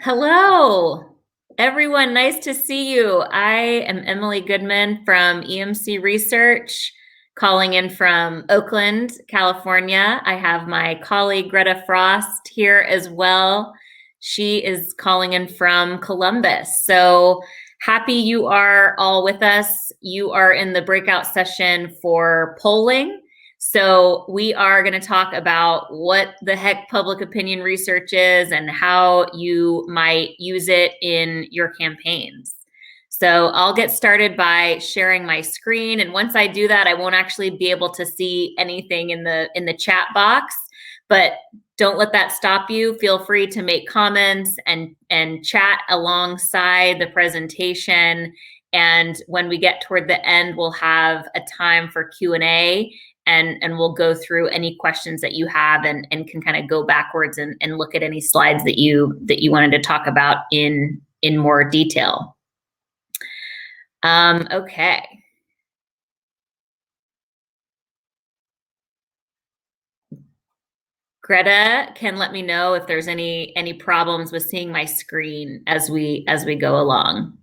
Hello, everyone. Nice to see you. I am Emily Goodman from EMC Research, calling in from Oakland, California. I have my colleague Greta Frost here as well. She is calling in from Columbus. So happy you are all with us. You are in the breakout session for polling. So we are going to talk about what the heck public opinion research is and how you might use it in your campaigns. So I'll get started by sharing my screen, and once I do that, I won't actually be able to see anything in the chat box, but don't let that stop you. Feel free to make comments and chat alongside the presentation. And when we get toward the end, we'll have a time for Q&A. And we'll go through any questions that you have and can kind of go backwards and look at any slides that you wanted to talk about in more detail. Okay. Greta can let me know if there's any problems with seeing my screen as we go along.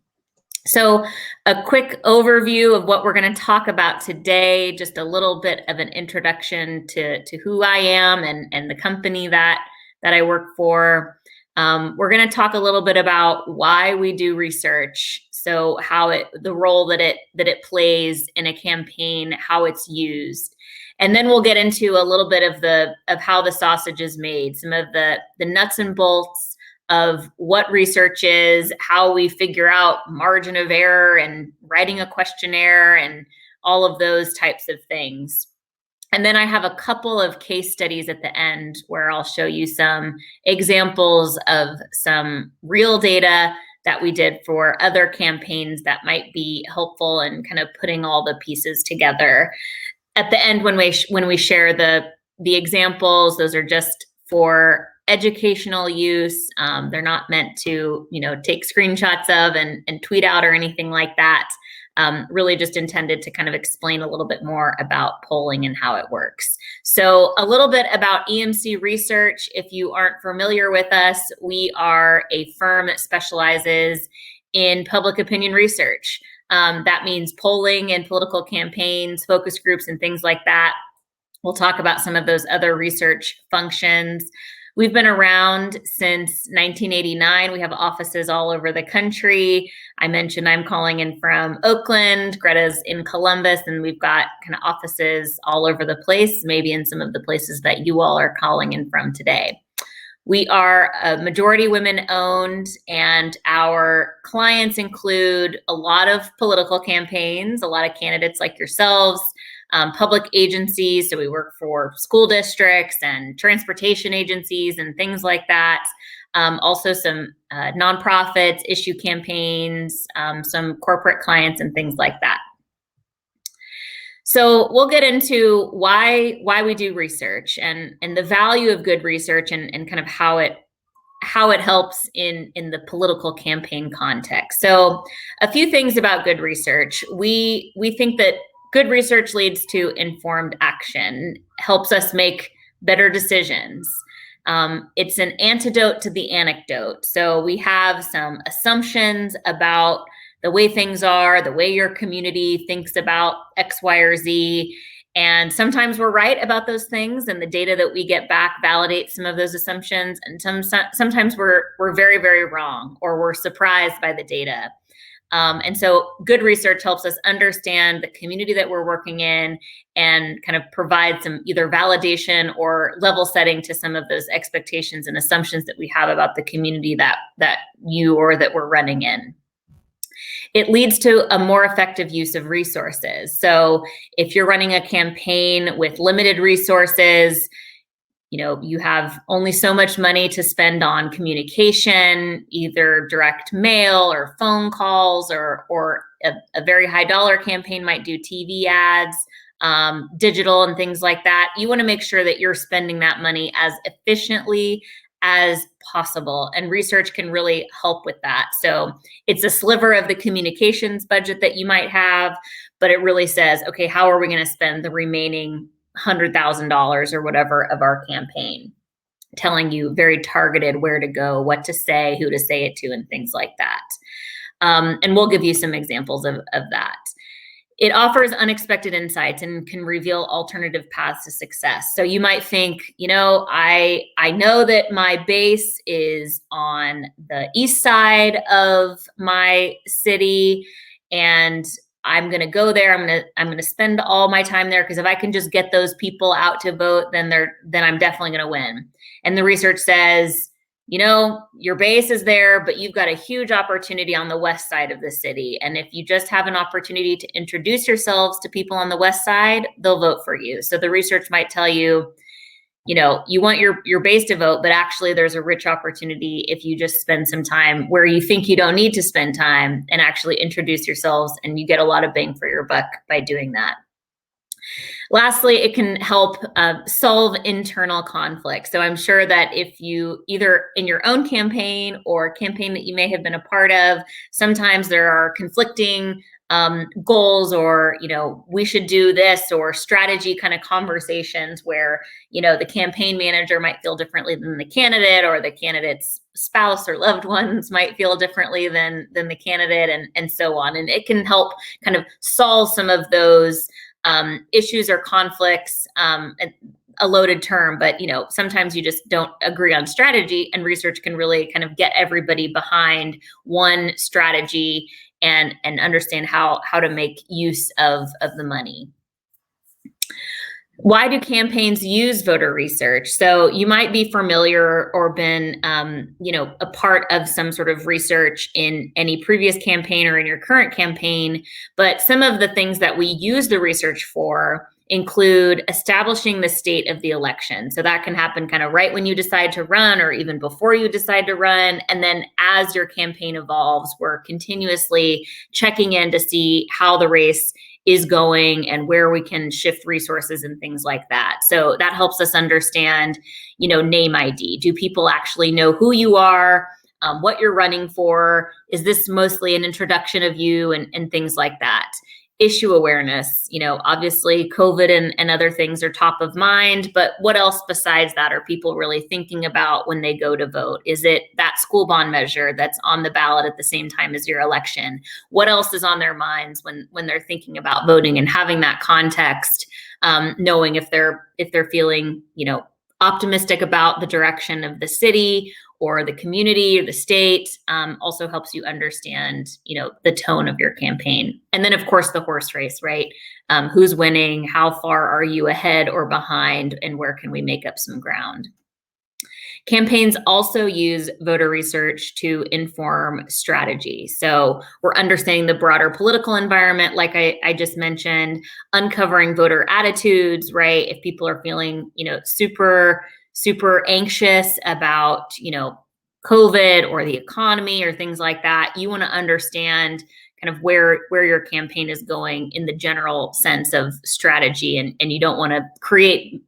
So a quick overview of what we're going to talk about today, just a little bit of an introduction to who I am and the company that I work for. We're going to talk a little bit about why we do research, so the role that it plays in a campaign, how it's used. And then we'll get into a little bit of how the sausage is made, some of the nuts and bolts of what research is, how we figure out margin of error and writing a questionnaire and all of those types of things. And then I have a couple of case studies at the end where I'll show you some examples of some real data that we did for other campaigns that might be helpful in kind of putting all the pieces together. At the end, when we share the examples, those are just for educational use. They're not meant to, take screenshots of and tweet out or anything like that. Really just intended to kind of explain a little bit more about polling and how it works. So a little bit about EMC Research. If you aren't familiar with us, we are a firm that specializes in public opinion research. That means polling and political campaigns, focus groups, and things like that. We'll talk about some of those other research functions. We've been around since 1989. We have offices all over the country. I mentioned I'm calling in from Oakland, Greta's in Columbus, and we've got kind of offices all over the place, maybe in some of the places that you all are calling in from today. We are a majority women owned, and our clients include a lot of political campaigns, a lot of candidates like yourselves, public agencies. So we work for school districts and transportation agencies and things like that. Also some nonprofits, issue campaigns, some corporate clients and things like that. So we'll get into why we do research and the value of good research and kind of how it helps in the political campaign context. So a few things about good research. We think that good research leads to informed action, helps us make better decisions. It's an antidote to the anecdote. So we have some assumptions about the way things are, the way your community thinks about X, Y, or Z. And sometimes we're right about those things, and the data that we get back validates some of those assumptions. And sometimes we're very, very wrong, or we're surprised by the data. And so good research helps us understand the community that we're working in and kind of provide some either validation or level setting to some of those expectations and assumptions that we have about the community that you or that we're running in. It leads to a more effective use of resources. So if you're running a campaign with limited resources, you have only so much money to spend on communication, either direct mail or phone calls, or a very high dollar campaign might do TV ads, digital and things like that. You want to make sure that you're spending that money as efficiently as possible, and research can really help with that. So it's a sliver of the communications budget that you might have, but it really says, okay, how are we going to spend the remaining $100,000 or whatever of our campaign? telling you very targeted where to go, what to say, who to say it to, and things like that. And we'll give you some examples of that. It offers unexpected insights and can reveal alternative paths to success. So you might think, I know that my base is on the east side of my city, and I'm going to go there. I'm going to spend all my time there, because if I can just get those people out to vote, then I'm definitely going to win. And the research says, your base is there, but you've got a huge opportunity on the west side of the city. And if you just have an opportunity to introduce yourselves to people on the west side, they'll vote for you. So the research might tell you, you want your base to vote, but actually there's a rich opportunity if you just spend some time where you think you don't need to spend time and actually introduce yourselves, and you get a lot of bang for your buck by doing that. Lastly, it can help solve internal conflict. So I'm sure that if you, either in your own campaign or a campaign that you may have been a part of, sometimes there are conflicting goals, or, we should do this, or strategy kind of conversations where, the campaign manager might feel differently than the candidate, or the candidate's spouse or loved ones might feel differently than the candidate, and so on. And it can help kind of solve some of those issues or conflicts, a loaded term, but sometimes you just don't agree on strategy, and research can really kind of get everybody behind one strategy and understand how to make use of the money. Why do campaigns use voter research? So you might be familiar or been, a part of some sort of research in any previous campaign or in your current campaign. But some of the things that we use the research for include establishing the state of the election. So that can happen kind of right when you decide to run, or even before you decide to run. And then as your campaign evolves, we're continuously checking in to see how the race is going and where we can shift resources and things like that. So that helps us understand, name ID. Do people actually know who you are, what you're running for? Is this mostly an introduction of you, and things like that? Issue awareness, obviously COVID and other things are top of mind, but what else besides that are people really thinking about when they go to vote? Is it that school bond measure that's on the ballot at the same time as your election? What else is on their minds when they're thinking about voting, and having that context, knowing if they're feeling, optimistic about the direction of the city or the community or the state, also helps you understand, the tone of your campaign. And then of course the horse race, right? Who's winning? How far are you ahead or behind? And where can we make up some ground? Campaigns also use voter research to inform strategy. So we're understanding the broader political environment, like I just mentioned, uncovering voter attitudes, right? If people are feeling, super anxious about, COVID or the economy or things like that, you want to understand kind of where your campaign is going in the general sense of strategy, and you don't want to create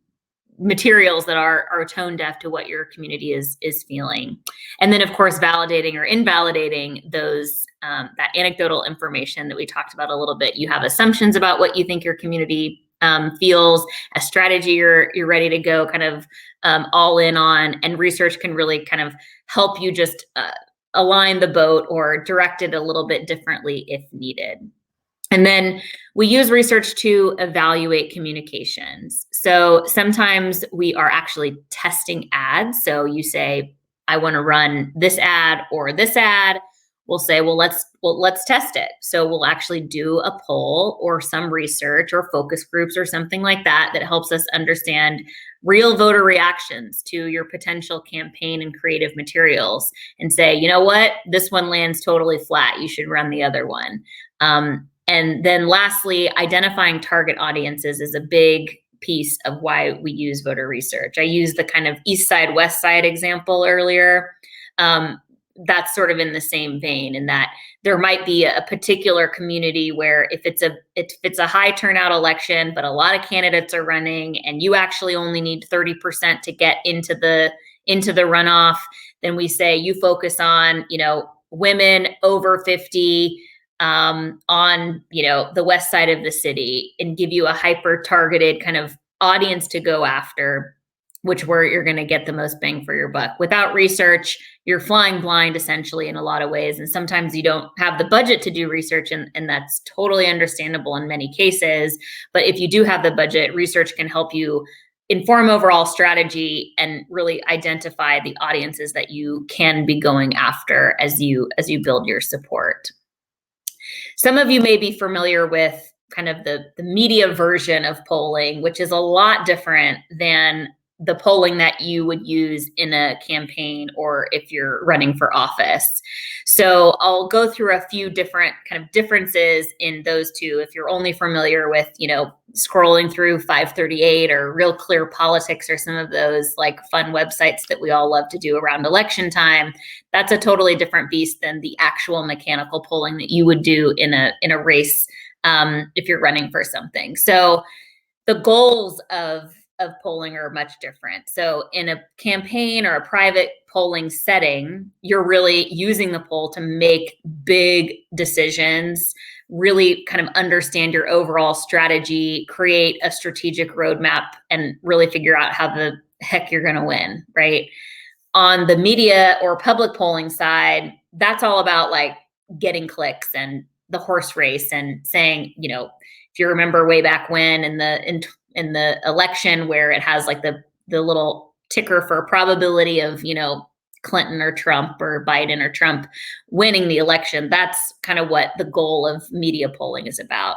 materials that are tone deaf to what your community is feeling. And then of course validating or invalidating those that anecdotal information that we talked about a little bit. You have assumptions about what you think your community feels, a strategy you're ready to go kind of all in on, and research can really kind of help you just align the boat or direct it a little bit differently if needed. And then we use research to evaluate communications. So sometimes we are actually testing ads. So you say, I want to run this ad or this ad. We'll say, well, let's test it. So we'll actually do a poll or some research or focus groups or something like that helps us understand real voter reactions to your potential campaign and creative materials, and say, you know what, this one lands totally flat. You should run the other one. And then lastly, identifying target audiences is a big piece of why we use voter research. I used the kind of east side, west side example earlier. That's sort of in the same vein, in that there might be a particular community where if it's a high turnout election, but a lot of candidates are running, and you actually only need 30% to get into the runoff, then we say you focus on, women over 50, on, the west side of the city, and give you a hyper targeted kind of audience to go after. where you're going to get the most bang for your buck. Without research, you're flying blind essentially in a lot of ways. And sometimes you don't have the budget to do research, and that's totally understandable in many cases. But if you do have the budget, research can help you inform overall strategy and really identify the audiences that you can be going after as you build your support. Some of you may be familiar with kind of the media version of polling, which is a lot different than the polling that you would use in a campaign or if you're running for office. So I'll go through a few different kind of differences in those two. If you're only familiar with, scrolling through 538 or Real Clear Politics or some of those like fun websites that we all love to do around election time, that's a totally different beast than the actual mechanical polling that you would do in a race if you're running for something. So the goals of polling are much different. So in a campaign or a private polling setting, you're really using the poll to make big decisions, really kind of understand your overall strategy, create a strategic roadmap, and really figure out how the heck you're going to win, right? On the media or public polling side, that's all about like getting clicks and the horse race and saying, if you remember way back when in the election where it has like the little ticker for probability of, Clinton or Trump or Biden or Trump winning the election, that's kind of what the goal of media polling is about.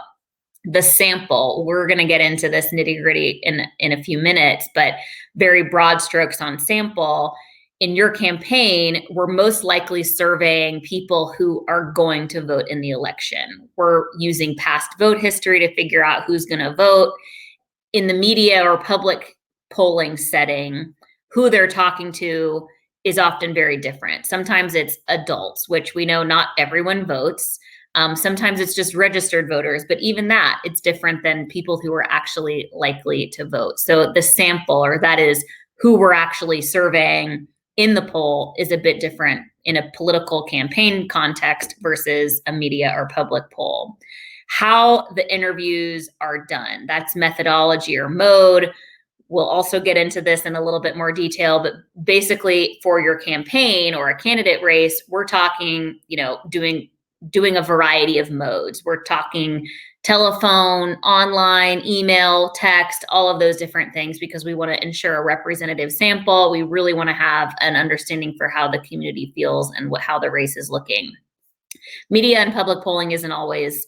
The sample, we're going to get into this nitty gritty in a few minutes, but very broad strokes on sample. In your campaign, we're most likely surveying people who are going to vote in the election. We're using past vote history to figure out who's going to vote. In the media or public polling setting, who they're talking to is often very different. Sometimes it's adults, which we know not everyone votes. Sometimes it's just registered voters, but even that, it's different than people who are actually likely to vote. So the sample, or that is who we're actually surveying in the poll, is a bit different in a political campaign context versus a media or public poll. How the interviews are done, that's methodology or mode. We'll also get into this in a little bit more detail, but basically for your campaign or a candidate race, we're talking, doing a variety of modes. We're talking telephone, online, email, text, all of those different things, because we want to ensure a representative sample. We really want to have an understanding for how the community feels and how the race is looking. Media and public polling isn't always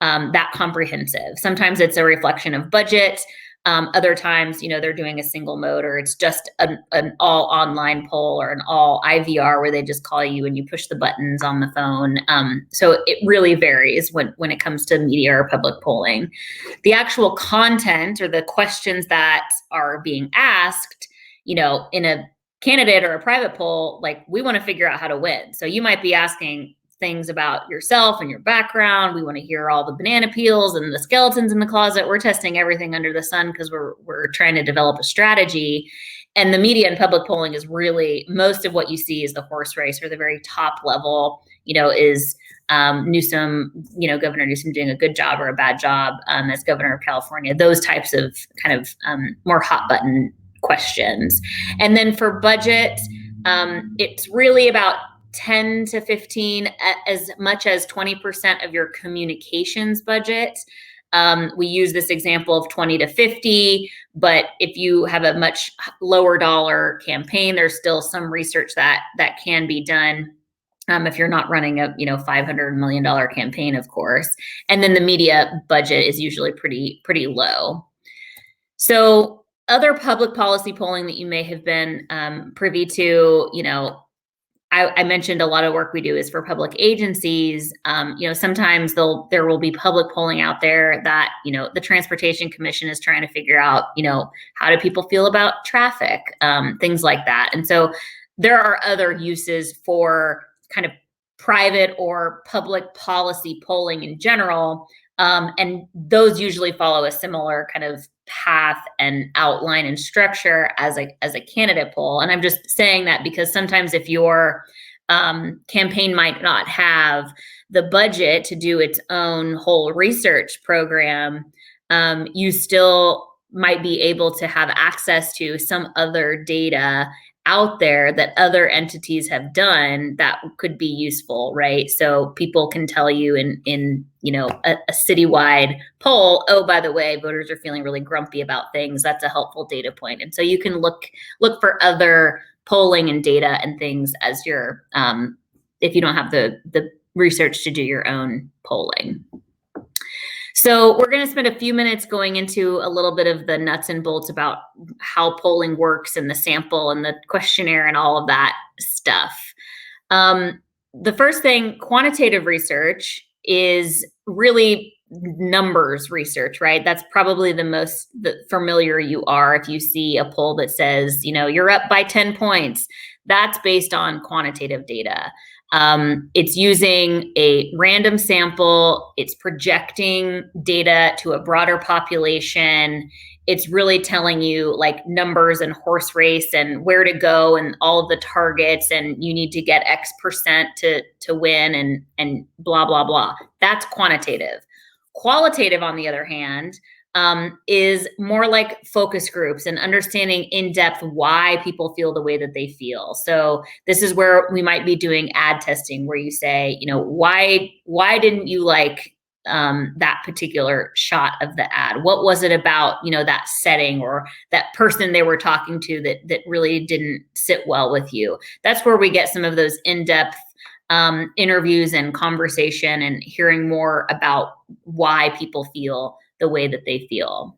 that comprehensive. Sometimes it's a reflection of budget. Other times, they're doing a single mode, or it's just an all online poll or an all IVR where they just call you and you push the buttons on the phone. So it really varies when it comes to media or public polling. The actual content or the questions that are being asked, in a candidate or a private poll, like we want to figure out how to win. So you might be asking things about yourself and your background. We want to hear all the banana peels and the skeletons in the closet. We're testing everything under the sun because we're trying to develop a strategy. And the media and public polling is really, most of what you see is the horse race, or the very top level, is Newsom, Governor Newsom doing a good job or a bad job as governor of California, those types of kind of more hot button questions. And then for budget, it's really about 10 to 15, as much as 20% of your communications budget. We use this example of 20 to 50, but if you have a much lower dollar campaign, there's still some research that can be done. If you're not running a $500 million campaign, of course. And then the media budget is usually pretty low. So other public policy polling that you may have been privy to, I mentioned a lot of work we do is for public agencies. Sometimes there will be public polling out there that, the Transportation Commission is trying to figure out, how do people feel about traffic, things like that. And so there are other uses for kind of private or public policy polling in general. And those usually follow a similar kind of path and outline and structure as a candidate poll. And I'm just saying that because sometimes if your campaign might not have the budget to do its own whole research program, you still might be able to have access to some other data out there that other entities have done that could be useful, right? So people can tell you in a citywide poll, oh, by the way, voters are feeling really grumpy about things. That's a helpful data point. And so you can look for other polling and data and things as your if you don't have the research to do your own polling. So we're going to spend a few minutes going into a little bit of the nuts and bolts about how polling works and the sample and the questionnaire and all of that stuff. The first thing, quantitative research is really numbers research, right? That's probably the most familiar you are. If you see a poll that says, you're up by 10 points, that's based on quantitative data. It's using a random sample. It's projecting data to a broader population. It's really telling you like numbers and horse race and where to go and all of the targets, and you need to get X percent to win and blah, blah, blah. That's quantitative. Qualitative, on the other hand, is more like focus groups and understanding in depth why people feel the way that they feel. So this is where we might be doing ad testing, where you say, why didn't you like that particular shot of the ad? What was it about, that setting or that person they were talking to that really didn't sit well with you? That's where we get some of those in-depth interviews and conversation and hearing more about why people feel the way that they feel.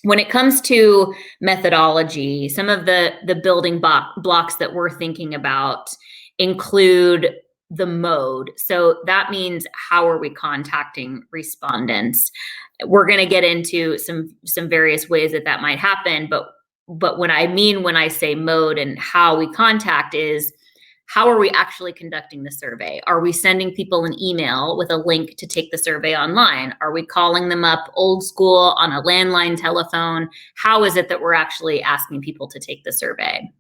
When it comes to methodology, some of the building blocks that we're thinking about include the mode. So that means how are we contacting respondents? We're going to get into some various ways that might happen, but what I mean when I say mode and how we contact is, how are we actually conducting the survey? Are we sending people an email with a link to take the survey online? Are we calling them up old school on a landline telephone? How is it that we're actually asking people to take the survey?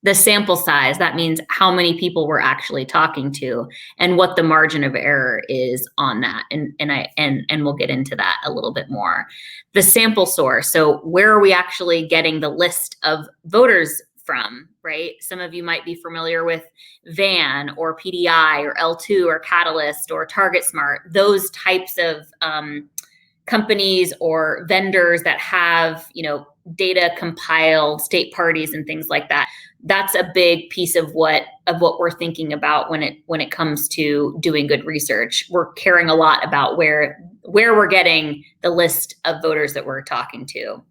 The sample size, that means how many people we're actually talking to and what the margin of error is on that. And we'll get into that a little bit more. The sample source, so where are we actually getting the list of voters from, right? Some of you might be familiar with VAN or PDI or L2 or Catalyst or TargetSmart, those types of companies or vendors that have, data compiled, state parties and things like that. That's a big piece of what we're thinking about when it comes to doing good research. We're caring a lot about where we're getting the list of voters that we're talking to.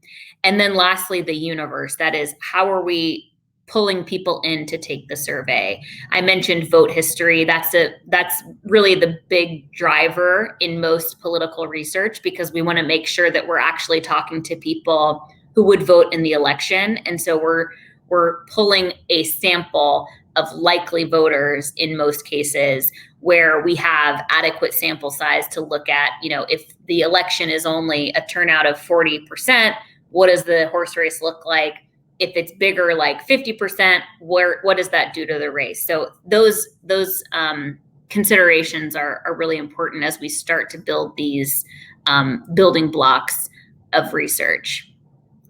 And then lastly, the universe. That is, how are we pulling people in to take the survey? I mentioned vote history. That's really the big driver in most political research, because we want to make sure that we're actually talking to people who would vote in the election. And so we're pulling a sample of likely voters in most cases, where we have adequate sample size to look at, if the election is only a turnout of 40%, what does the horse race look like? If it's bigger, like 50%, what does that do to the race? So those considerations are really important as we start to build these building blocks of research.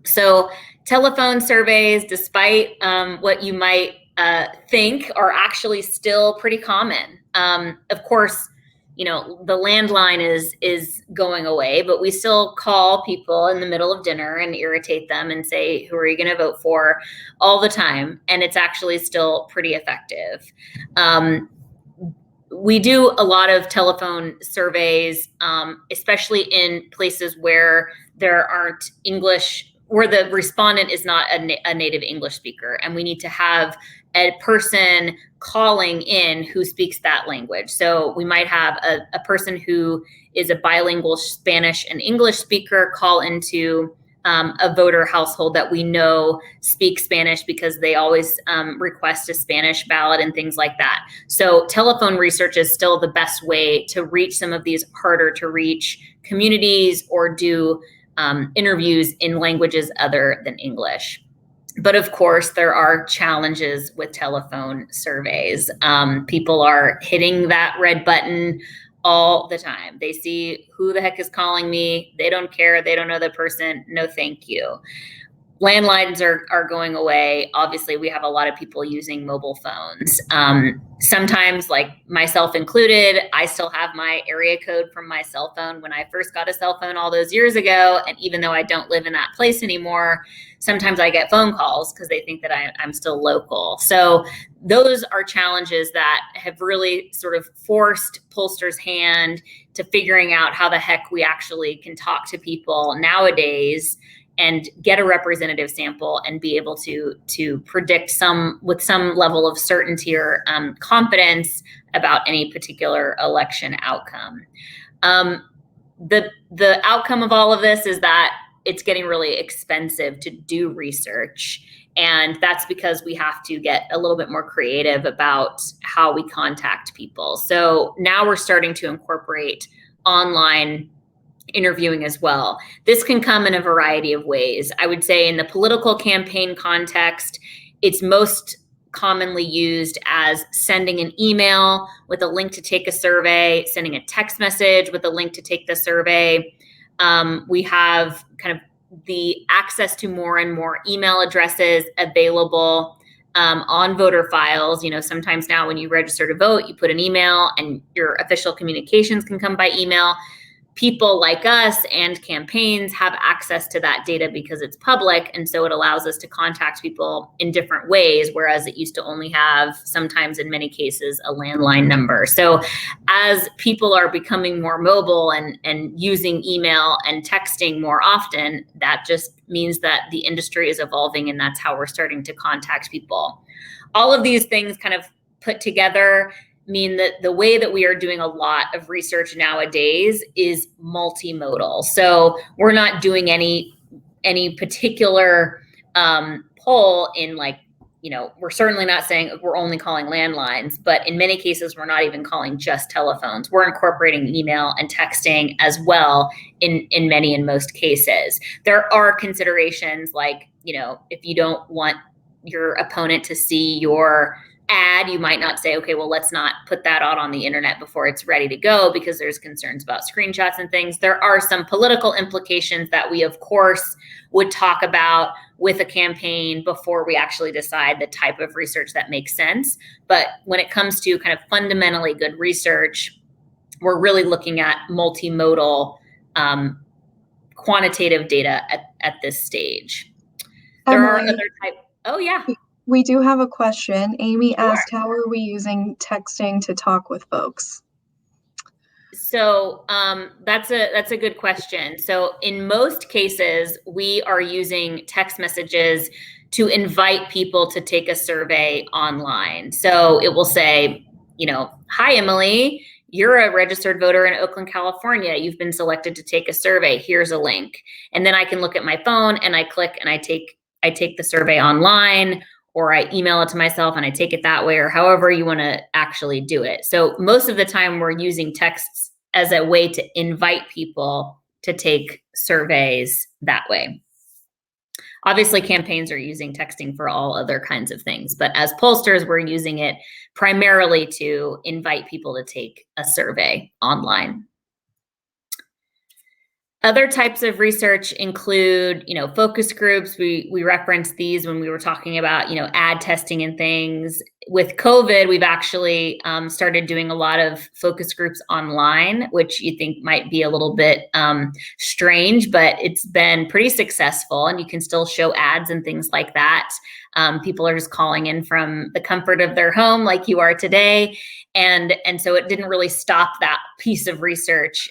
So telephone surveys, despite what you might think, are actually still pretty common. Of course, the landline is going away, but we still call people in the middle of dinner and irritate them and say, who are you going to vote for, all the time. And it's actually still pretty effective. We do a lot of telephone surveys, especially in places where there aren't English, where the respondent is not a native English speaker, and we need to have a person calling in who speaks that language. So we might have a person who is a bilingual Spanish and English speaker call into a voter household that we know speaks Spanish, because they always request a Spanish ballot and things like that. So telephone research is still the best way to reach some of these harder to reach communities or do interviews in languages other than English. But of course, there are challenges with telephone surveys. People are hitting that red button all the time. They see who the heck is calling me. They don't care. They don't know the person. No, thank you. Landlines are going away. Obviously, we have a lot of people using mobile phones. Sometimes, like myself included, I still have my area code from my cell phone when I first got a cell phone all those years ago. And even though I don't live in that place anymore, sometimes I get phone calls because they think that I'm still local. So those are challenges that have really sort of forced pollsters' hand to figuring out how the heck we actually can talk to people nowadays and get a representative sample and be able to predict with some level of certainty or confidence about any particular election outcome. The outcome of all of this is that it's getting really expensive to do research. And that's because we have to get a little bit more creative about how we contact people. So now we're starting to incorporate online interviewing as well. This can come in a variety of ways. I would say in the political campaign context, it's most commonly used as sending an email with a link to take a survey, sending a text message with a link to take the survey. We have kind of the access to more and more email addresses available on voter files. You know, sometimes now when you register to vote, you put an email and your official communications can come by email. People like us and campaigns have access to that data because it's public. And so it allows us to contact people in different ways, whereas it used to only have, sometimes in many cases, a landline number. So as people are becoming more mobile and using email and texting more often, that just means that the industry is evolving, and that's how we're starting to contact people. All of these things kind of put together mean that the way that we are doing a lot of research nowadays is multimodal. So we're not doing any particular poll in, like, you know, we're certainly not saying we're only calling landlines, but in many cases, we're not even calling just telephones. We're incorporating email and texting as well in many and most cases. There are considerations like, you know, if you don't want your opponent to see your ad, you might not say, okay, well, let's not put that out on the internet before it's ready to go because there's concerns about screenshots and things. There are some political implications that we, of course, would talk about with a campaign before we actually decide the type of research that makes sense. But when it comes to kind of fundamentally good research, we're really looking at multimodal quantitative data at this stage. There are other types. Oh, yeah. We do have a question. Amy asked, how are we using texting to talk with folks? So that's a good question. So in most cases, we are using text messages to invite people to take a survey online. So it will say, you know, hi, Emily, you're a registered voter in Oakland, California. You've been selected to take a survey. Here's a link. And then I can look at my phone and I click and I take the survey online, or I email it to myself and I take it that way, or however you want to actually do it. So most of the time we're using texts as a way to invite people to take surveys that way. Obviously, campaigns are using texting for all other kinds of things, but as pollsters, we're using it primarily to invite people to take a survey online. Other types of research include, you know, focus groups. We referenced these when we were talking about, you know, ad testing and things. With COVID, we've actually started doing a lot of focus groups online, which you think might be a little bit strange, but it's been pretty successful, and you can still show ads and things like that. People are just calling in from the comfort of their home like you are today. And so it didn't really stop that piece of research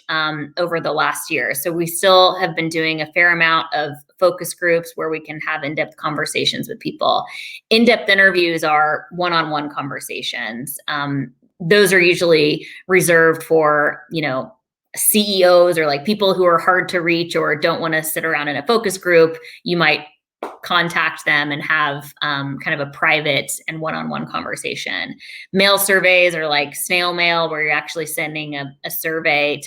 over the last year. So we still have been doing a fair amount of focus groups where we can have in-depth conversations with people. In-depth interviews are one-on-one conversations. Those are usually reserved for, you know, CEOs or like people who are hard to reach or don't want to sit around in a focus group. You might contact them and have kind of a private and one-on-one conversation. Mail surveys are like snail mail, where you're actually sending a survey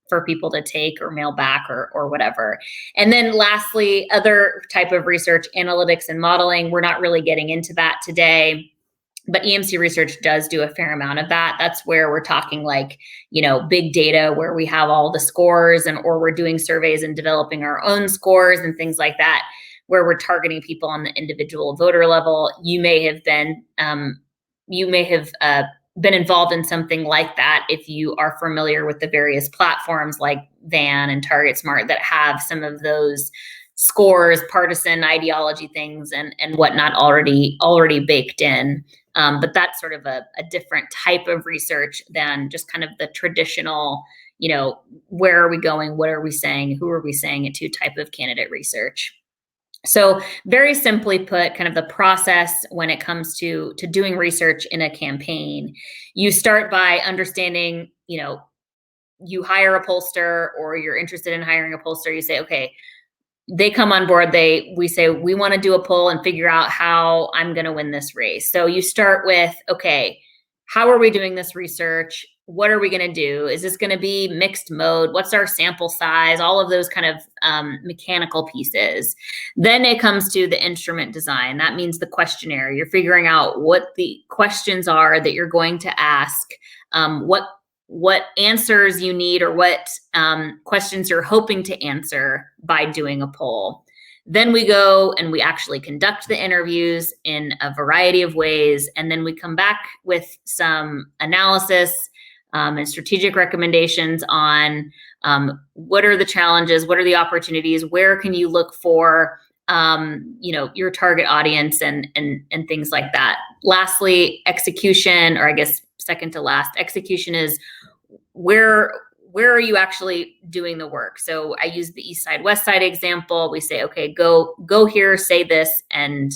for people to take or mail back or whatever. And then lastly, other type of research, analytics and modeling. We're not really getting into that today. But EMC research does do a fair amount of that. That's where we're talking like, big data where we have all the scores or we're doing surveys and developing our own scores and things like that, where we're targeting people on the individual voter level. You may have been involved in something like that if you are familiar with the various platforms like Van and Target Smart that have some of those scores, partisan ideology things and whatnot already baked in. But that's sort of a different type of research than just kind of the traditional, where are we going? What are we saying? Who are we saying it to type of candidate research. So very simply put, kind of the process when it comes to doing research in a campaign, you start by understanding, you hire a pollster or you're interested in hiring a pollster. You say, okay, they come on board, we say, we want to do a poll and figure out how I'm going to win this race. So you start with, okay, how are we doing this research? What are we going to do? Is this going to be mixed mode? What's our sample size? All of those kind of mechanical pieces. Then it comes to the instrument design. That means the questionnaire. You're figuring out what the questions are that you're going to ask, what answers you need or what questions you're hoping to answer by doing a poll. Then we go and we actually conduct the interviews in a variety of ways. And then we come back with some analysis and strategic recommendations on what are the challenges, what are the opportunities, where can you look for your target audience and things like that. Lastly, execution, or I guess second to last, execution is where are you actually doing the work? So I use the East Side, West Side example. We say, okay, go here, say this, and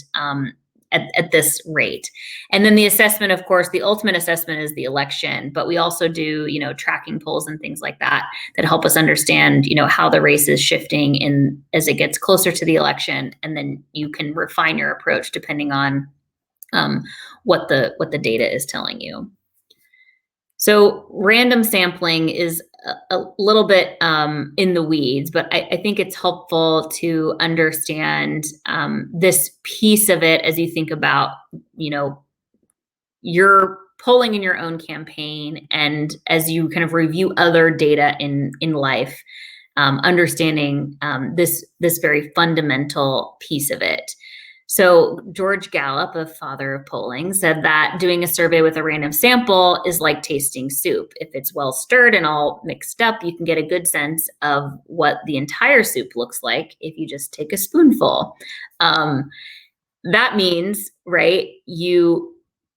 at this rate. And then the assessment, of course, the ultimate assessment is the election, but we also do, tracking polls and things like that help us understand, how the race is shifting as it gets closer to the election. And then you can refine your approach depending on what the data is telling you. So random sampling is a little bit in the weeds, but I think it's helpful to understand this piece of it as you think about, you're polling in your own campaign and as you kind of review other data in life, understanding this very fundamental piece of it. So George Gallup, a father of polling, said that doing a survey with a random sample is like tasting soup. If it's well stirred and all mixed up, you can get a good sense of what the entire soup looks like if you just take a spoonful. That means, right,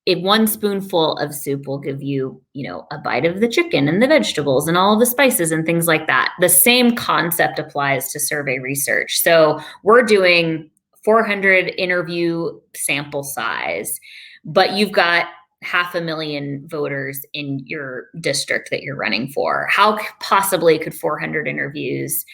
if one spoonful of soup will give you, a bite of the chicken and the vegetables and all of the spices and things like that. The same concept applies to survey research. So we're doing 400 interview sample size, but you've got 500,000 voters in your district that you're running for. How possibly could 400 interviews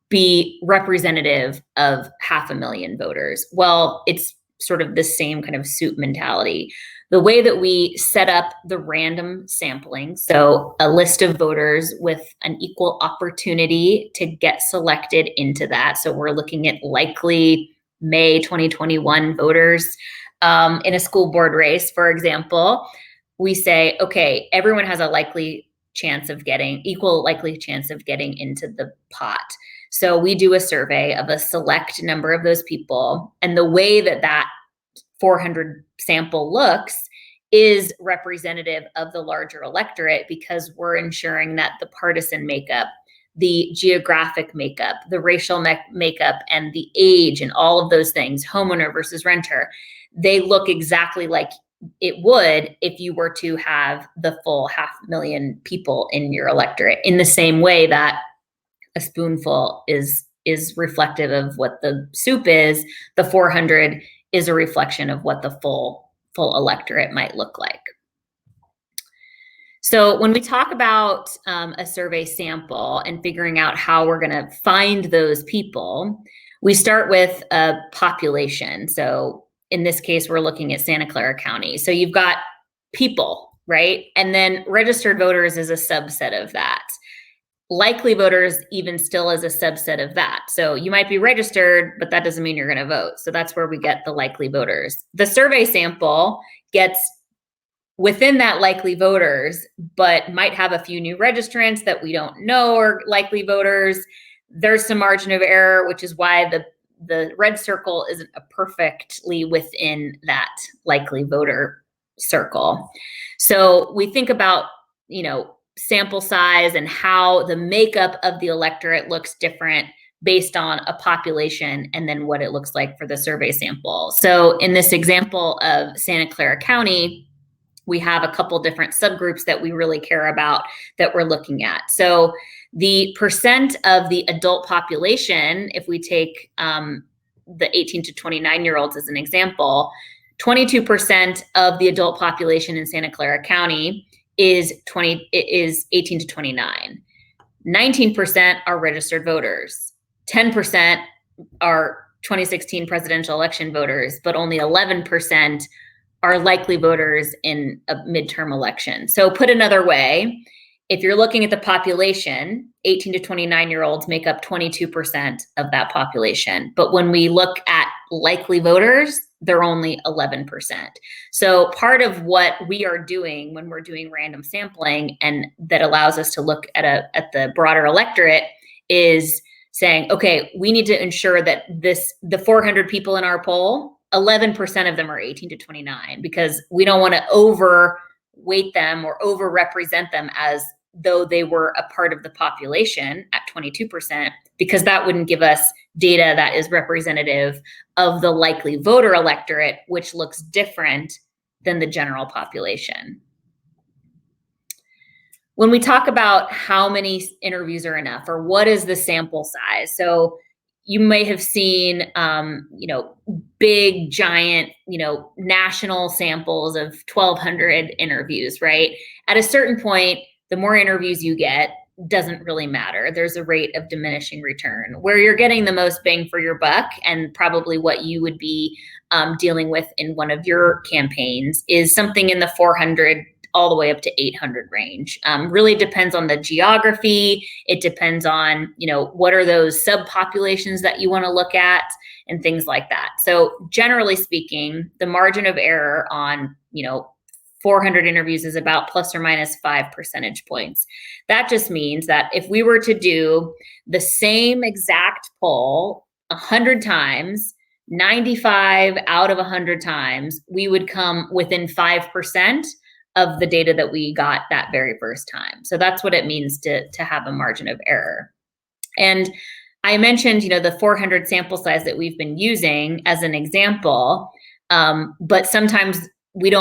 be representative of 500,000 voters? Well, it's sort of the same kind of soup mentality. The way that we set up the random sampling, so a list of voters with an equal opportunity to get selected into that. So we're looking at likely May 2021 voters in a school board race, for example. We say, okay, everyone has a equal likely chance of getting into the pot. So we do a survey of a select number of those people. And the way that 400 sample looks is representative of the larger electorate because we're ensuring that the partisan makeup, the geographic makeup, the racial makeup, and the age and all of those things, homeowner versus renter, they look exactly like it would if you were to have the full 500,000 people in your electorate, in the same way that a spoonful is reflective of what the soup is. The 400 is a reflection of what the full electorate might look like. So when we talk about a survey sample and figuring out how we're going to find those people, we start with a population. So in this case, we're looking at Santa Clara County. So you've got people, right? And then registered voters is a subset of that. likely voters even still is a subset of that. So you might be registered, but that doesn't mean you're going to vote. So that's where we get the likely voters. The survey sample gets within that likely voters, but might have a few new registrants that we don't know are likely voters. There's some margin of error, which is why the red circle isn't perfectly within that likely voter circle. So we think about, sample size and how the makeup of the electorate looks different based on a population and then what it looks like for the survey sample. So in this example of Santa Clara County, we have a couple different subgroups that we really care about that we're looking at. So the percent of the adult population, if we take the 18 to 29-year-olds as an example, 22% of the adult population in Santa Clara County is 18 to 29. 19% are registered voters. 10% are 2016 presidential election voters, but only 11% are likely voters in a midterm election. So put another way, if you're looking at the population, 18 to 29-year-olds make up 22% of that population. But when we look at likely voters, they're only 11%. So part of what we are doing when we're doing random sampling, and that allows us to look at the broader electorate, is saying, okay, we need to ensure that the 400 people in our poll, 11% of them are 18 to 29, because we don't want to overweight them or overrepresent them as though they were a part of the population at 22%, because that wouldn't give us data that is representative of the likely voter electorate, which looks different than the general population. When we talk about how many interviews are enough, or what is the sample size, so you may have seen, big, giant, national samples of 1,200 interviews, right? At a certain point, the more interviews you get doesn't really matter. There's a rate of diminishing return. Where you're getting the most bang for your buck, and probably what you would be dealing with in one of your campaigns, is something in the 400 all the way up to 800 range. Really depends on the geography. It depends on, what are those subpopulations that you want to look at and things like that. So generally speaking, the margin of error on, 400 interviews is about plus or minus 5 percentage points. That just means that if we were to do the same exact poll 100 times, 95 out of 100 times, we would come within 5% of the data that we got that very first time. So that's what it means to have a margin of error. And I mentioned, the 400 sample size that we've been using as an example, but sometimes we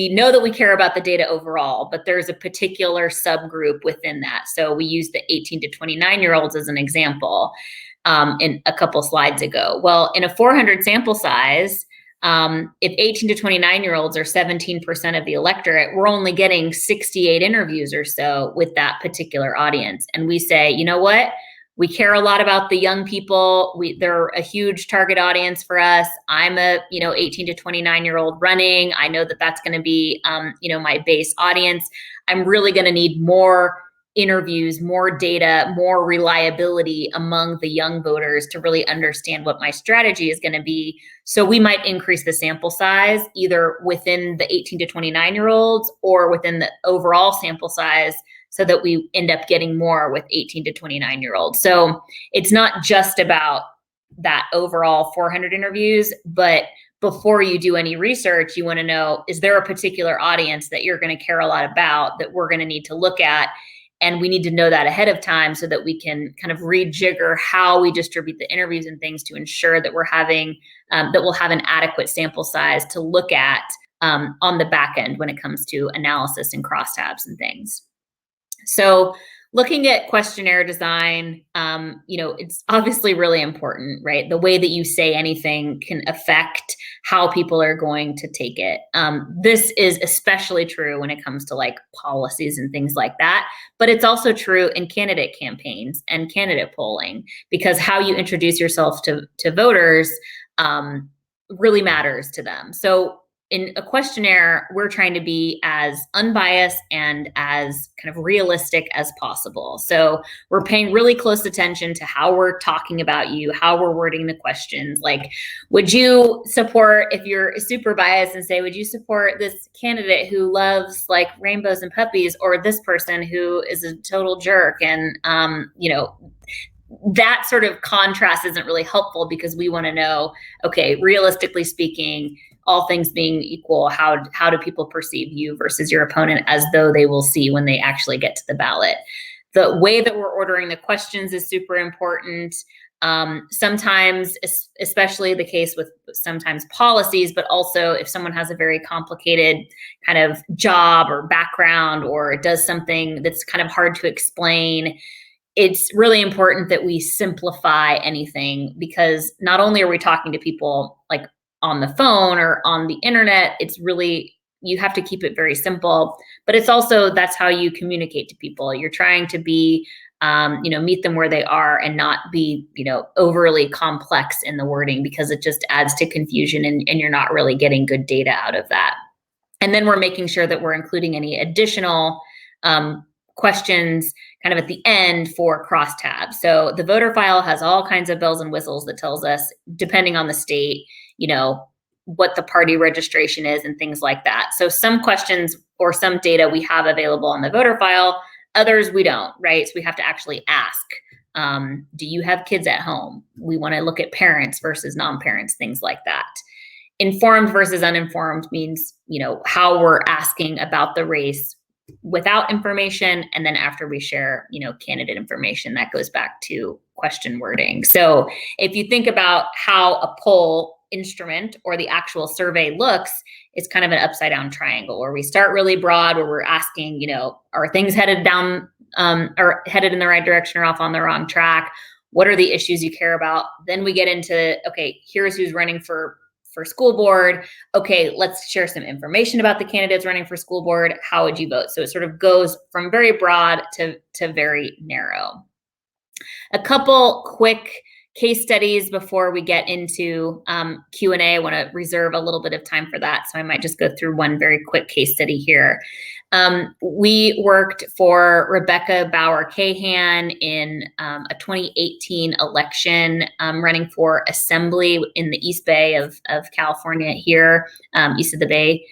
know that we care about the data overall, but there's a particular subgroup within that. So we use the 18 to 29-year-olds as an example in a couple slides ago. Well, in a 400 sample size, if 18 to 29-year-olds are 17% of the electorate, we're only getting 68 interviews or so with that particular audience. And we say, you know what? We care a lot about the young people. They're a huge target audience for us. I'm a 18 to 29-year-old running. I know that that's going to be my base audience. I'm really going to need more interviews, more data, more reliability among the young voters to really understand what my strategy is going to be. So we might increase the sample size either within the 18 to 29-year-olds or within the overall sample size, so that we end up getting more with 18 to 29-year-olds. So it's not just about that overall 400 interviews, but before you do any research, you want to know, is there a particular audience that you're going to care a lot about that we're going to need to look at? And we need to know that ahead of time so that we can kind of rejigger how we distribute the interviews and things to ensure that we're having, that we'll have an adequate sample size to look at on the back end when it comes to analysis and crosstabs and things. So looking at questionnaire design, it's obviously really important, right? The way that you say anything can affect how people are going to take it. This is especially true when it comes to like policies and things like that, but it's also true in candidate campaigns and candidate polling, because how you introduce yourself to voters really matters to them. So in a questionnaire, we're trying to be as unbiased and as kind of realistic as possible. So we're paying really close attention to how we're talking about you, how we're wording the questions. Like, would you support, if you're super biased and say, would you support this candidate who loves like rainbows and puppies, or this person who is a total jerk? And, that sort of contrast isn't really helpful, because we want to know, okay, realistically speaking, all things being equal, how do people perceive you versus your opponent, as though they will see when they actually get to the ballot. The way that we're ordering the questions is super important. Sometimes, especially the case with sometimes policies, but also if someone has a very complicated kind of job or background, or does something that's kind of hard to explain, it's really important that we simplify anything, because not only are we talking to people like on the phone or on the internet, it's really, you have to keep it very simple, but it's also, that's how you communicate to people. You're trying to be, meet them where they are, and not be, overly complex in the wording, because it just adds to confusion, and you're not really getting good data out of that. And then we're making sure that we're including any additional questions kind of at the end for crosstabs. So the voter file has all kinds of bells and whistles that tells us, depending on the state, what the party registration is and things like that. So some questions or some data we have available on the voter file, others we don't, right? So we have to actually ask, do you have kids at home? We want to look at parents versus non-parents, things like that. Informed versus uninformed means, how we're asking about the race without information, and then after we share, candidate information, that goes back to question wording. So if you think about how a poll instrument or the actual survey looks, it's kind of an upside down triangle, where we start really broad, where we're asking, are things headed down or headed in the right direction or off on the wrong track? What are the issues you care about? Then we get into, okay, here's who's running for school board. Okay, let's share some information about the candidates running for school board. How would you vote? So it sort of goes from very broad to very narrow. A couple quick case studies before we get into Q&A. I want to reserve a little bit of time for that, so I might just go through one very quick case study here. We worked for Rebecca Bauer-Cahan in a 2018 election, running for assembly in the East Bay of California here, east of the Bay.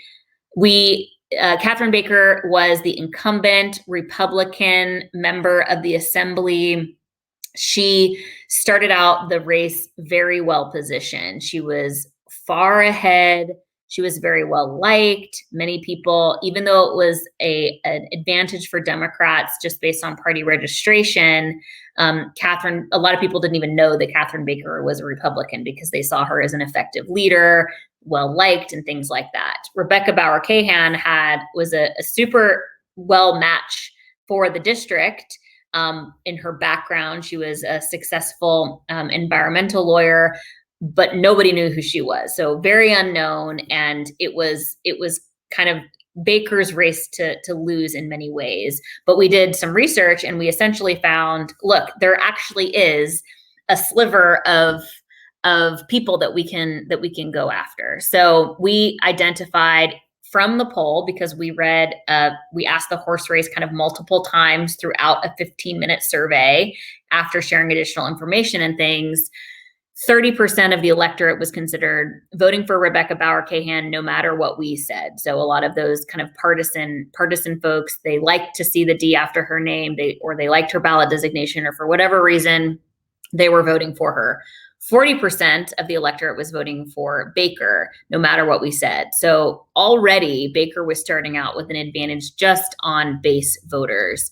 Catherine Baker was the incumbent Republican member of the assembly. She started out the race very well positioned. She was far ahead. She was very well liked. Many people, even though it was an advantage for Democrats just based on party registration, a lot of people didn't even know that Catherine Baker was a Republican, because they saw her as an effective leader, well liked, and things like that. Rebecca Bauer-Cahan was a super well match for the district. In her background, she was a successful environmental lawyer, but nobody knew who she was. So very unknown. And it was kind of Baker's race to lose in many ways. But we did some research, and we essentially found, look, there actually is a sliver of people that we can go after. So we identified from the poll, because we asked the horse race kind of multiple times throughout a 15-minute survey after sharing additional information and things. 30% of the electorate was considered voting for Rebecca Bauer-Cahan no matter what we said. So a lot of those kind of partisan folks, they liked to see the D after her name, they liked her ballot designation, or for whatever reason, they were voting for her. 40% of the electorate was voting for Baker, no matter what we said. So already Baker was starting out with an advantage just on base voters.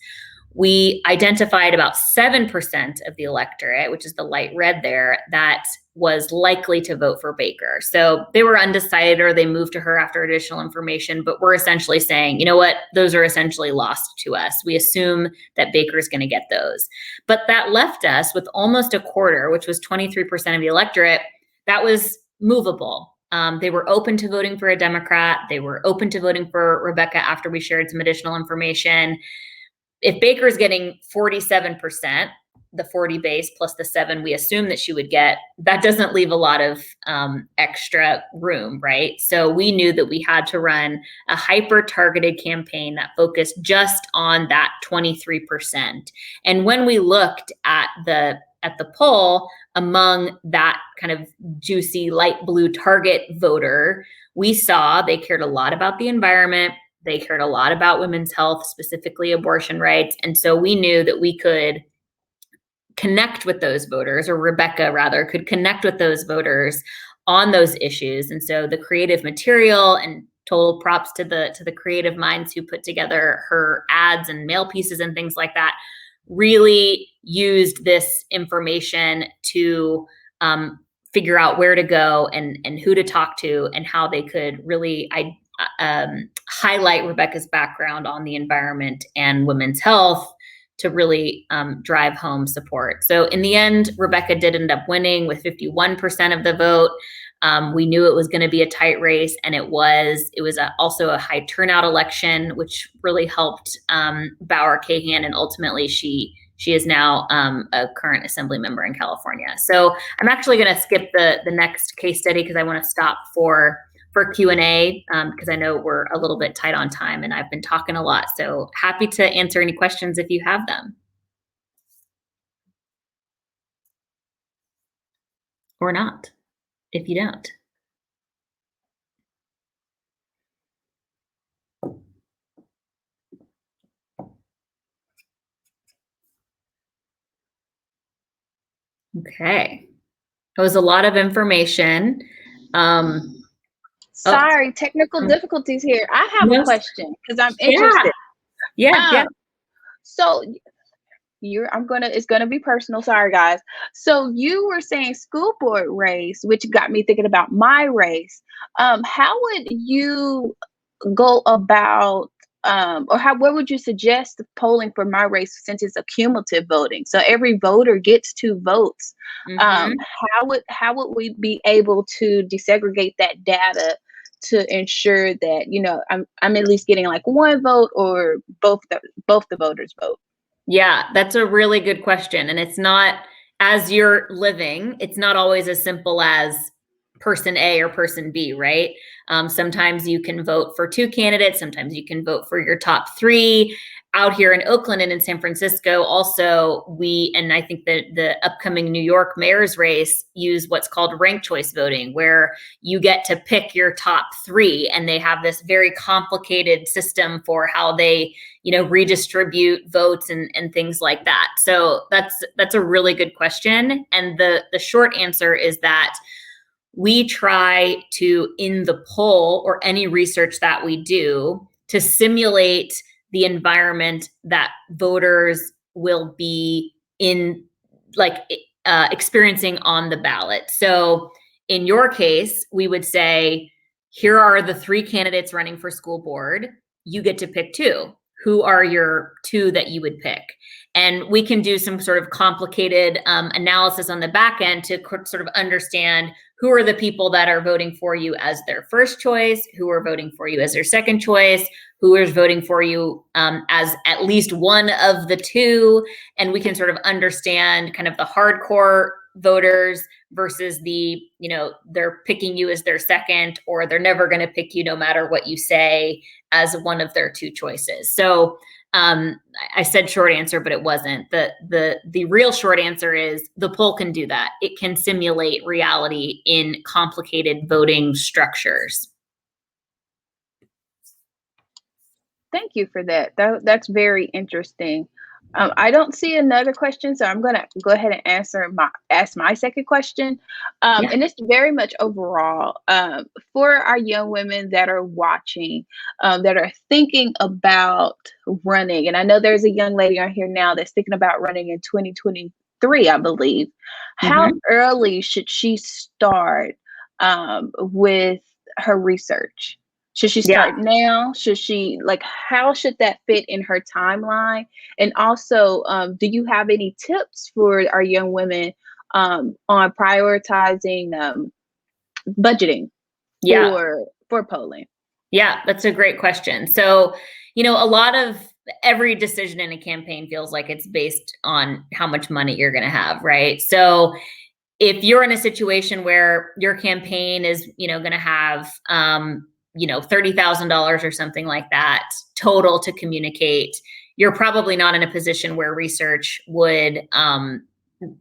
We identified about 7% of the electorate, which is the light red there, that was likely to vote for Baker. So they were undecided, or they moved to her after additional information, but we're essentially saying, you know what, those are essentially lost to us. We assume that Baker's going to get those. But that left us with almost a quarter, which was 23% of the electorate, that was movable. They were open to voting for a Democrat. They were open to voting for Rebecca after we shared some additional information. If Baker's getting 47%, the 40 base plus the 7 we assume that she would get, that doesn't leave a lot of extra room, right? So we knew that we had to run a hyper-targeted campaign that focused just on that 23%. And when we looked at the poll among that kind of juicy light blue target voter, we saw they cared a lot about the environment. They cared a lot about women's health, specifically abortion rights. And so we knew that we could connect with those voters, or Rebecca rather could connect with those voters on those issues. And so the creative material, and total props to the creative minds who put together her ads and mail pieces and things like that, really used this information to figure out where to go and who to talk to and how they could really highlight Rebecca's background on the environment and women's health to really drive home support. So in the end, Rebecca did end up winning with 51% of the vote. We knew it was going to be a tight race, and it was. It was also a high turnout election, which really helped Bauer Kahan, and ultimately she is now a current assembly member in California. So I'm actually going to skip the next case study because I want to stop for Q&A because I know we're a little bit tight on time and I've been talking a lot. So happy to answer any questions if you have them. Or not, if you don't. Okay. That was a lot of information. Sorry, technical difficulties here. I have a question because I'm interested. Yeah. So it's gonna be personal. Sorry, guys. So you were saying school board race, which got me thinking about my race. How would you go about, what would you suggest polling for my race since it's a cumulative voting? So every voter gets 2 votes. How would we be able to desegregate that data to ensure that I'm at least getting like 1 vote or both the voters vote? Yeah, that's a really good question. And it's not, as you're living, it's not always as simple as person A or person B, right? Sometimes you can vote for 2 candidates. Sometimes you can vote for your top 3. Out here in Oakland and in San Francisco, also, and I think that the upcoming New York mayor's race use what's called ranked choice voting, where you get to pick your top 3, and they have this very complicated system for how they, redistribute votes and things like that. So that's a really good question. And the short answer is that we try to, in the poll or any research that we do, to simulate the environment that voters will be in, experiencing on the ballot. So in your case, we would say, here are the 3 candidates running for school board. You get to pick 2. Who are your 2 that you would pick? And we can do some sort of complicated analysis on the back end to sort of understand who are the people that are voting for you as their first choice, who are voting for you as their second choice, who is voting for you as at least one of the 2. And we can sort of understand kind of the hardcore voters versus the, they're picking you as their second, or they're never going to pick you no matter what you say as one of their 2 choices. So I said short answer, but it wasn't. The real short answer is the poll can do that. It can simulate reality in complicated voting structures. Thank you for that. That's very interesting. I don't see another question, so I'm going to go ahead and ask my second question. And it's very much overall for our young women that are watching, that are thinking about running. And I know there's a young lady on here now that's thinking about running in 2023, I believe. How early should she start with her research? Should she start now? Should she, how should that fit in her timeline? And also, do you have any tips for our young women on prioritizing budgeting for polling? Yeah, that's a great question. So, a lot of every decision in a campaign feels like it's based on how much money you're going to have, right? So if you're in a situation where your campaign is, going to have, $30,000 or something like that total to communicate, you're probably not in a position where research would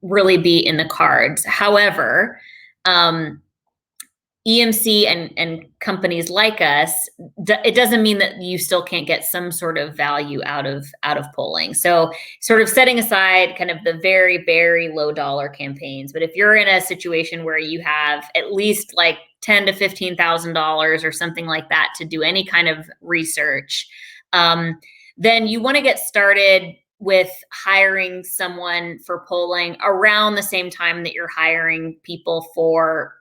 really be in the cards. However, EMC and companies like us, it doesn't mean that you still can't get some sort of value out of polling. So sort of setting aside kind of the very, very low dollar campaigns, but if you're in a situation where you have at least like $10,000 to $15,000 or something like that to do any kind of research, then you want to get started with hiring someone for polling around the same time that you're hiring people for,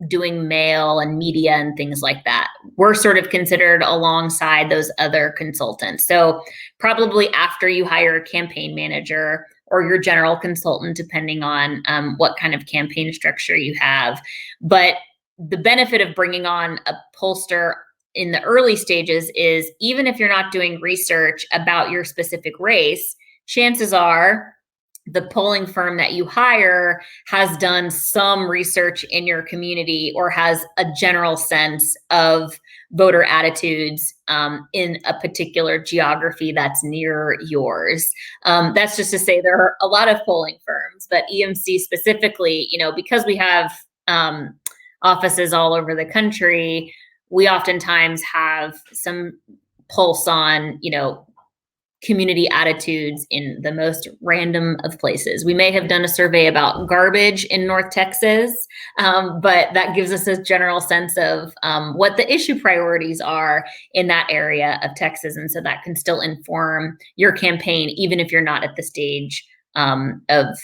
doing mail and media and things like that. We're sort of considered alongside those other consultants. So probably after you hire a campaign manager or your general consultant, depending on what kind of campaign structure you have. But the benefit of bringing on a pollster in the early stages is even if you're not doing research about your specific race, chances are the polling firm that you hire has done some research in your community or has a general sense of voter attitudes in a particular geography that's near yours. That's just to say there are a lot of polling firms, but EMC specifically, because we have offices all over the country, we oftentimes have some pulse on, community attitudes in the most random of places. We may have done a survey about garbage in North Texas, but that gives us a general sense of what the issue priorities are in that area of Texas. And so that can still inform your campaign, even if you're not at the stage of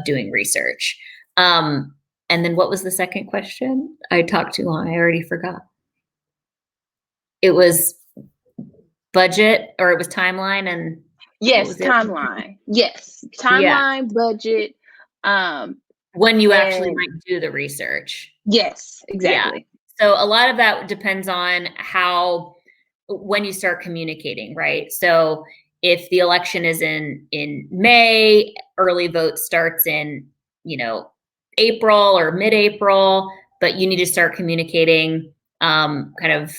doing research. And then what was the second question? I talked too long. I already forgot. It was budget, or it was timeline, and yes, timeline. Yes, timeline, budget. When you actually might do the research. Yes, exactly. Yeah. So a lot of that depends on when you start communicating, right? So if the election is in May, early vote starts in, April or mid-April, but you need to start communicating kind of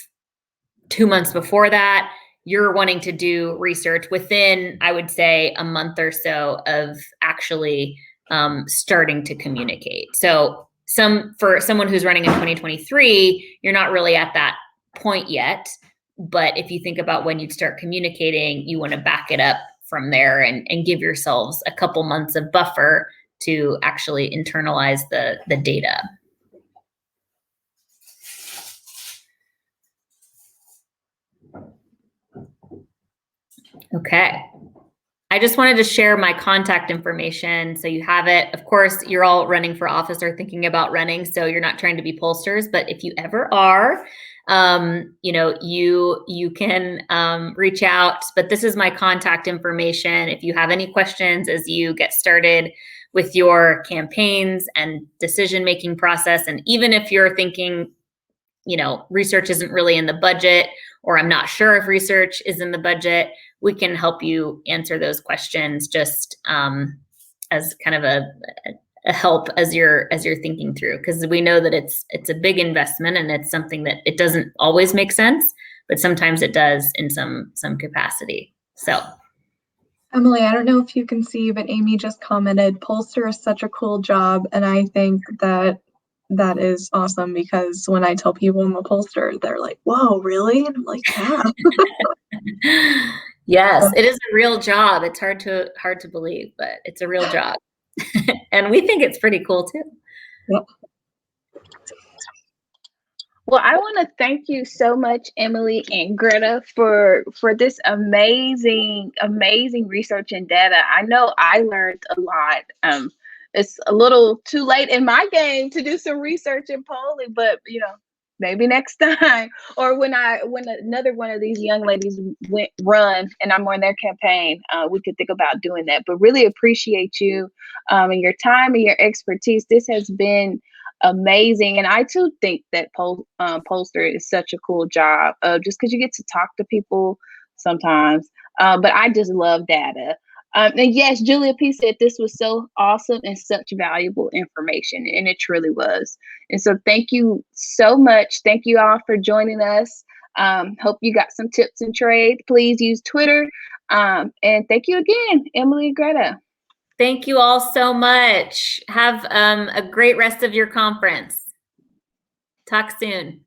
2 months before that. You're wanting to do research within, I would say, a month or so of actually starting to communicate. So for someone who's running in 2023, you're not really at that point yet. But if you think about when you'd start communicating, you want to back it up from there and give yourselves a couple months of buffer to actually internalize the data. Okay. I just wanted to share my contact information so you have it. Of course, you're all running for office or thinking about running, so you're not trying to be pollsters, but if you ever are, you can reach out, but this is my contact information. If you have any questions as you get started with your campaigns and decision-making process, and even if you're thinking, research isn't really in the budget, or I'm not sure if research is in the budget, we can help you answer those questions just as kind of a help as you're thinking through, because we know that it's a big investment and it's something that it doesn't always make sense, but sometimes it does in some capacity. So Emily, I don't know if you can see, but Amy just commented, pollster is such a cool job. And I think that is awesome, because when I tell people I'm a pollster, they're like, whoa, really? And I'm like, yeah. Yes, it is a real job. It's hard to believe, but it's a real job. And we think it's pretty cool too. Yep. Well, I want to thank you so much, Emily and Greta, for this amazing research and data. I know I learned a lot. It's a little too late in my game to do some research and polling, but maybe next time, or when another one of these young ladies run and I'm on their campaign, we could think about doing that. But really appreciate you and your time and your expertise. This has been amazing, and I too think that pollster is such a cool job, just because you get to talk to people sometimes but I just love data. And yes, Julia P said this was so awesome and such valuable information, and it truly was. And so thank you so much. Thank you all for joining us. Hope you got some tips and trade. Please use Twitter. And thank you again, Emily and Greta. Thank you all so much. Have a great rest of your conference. Talk soon.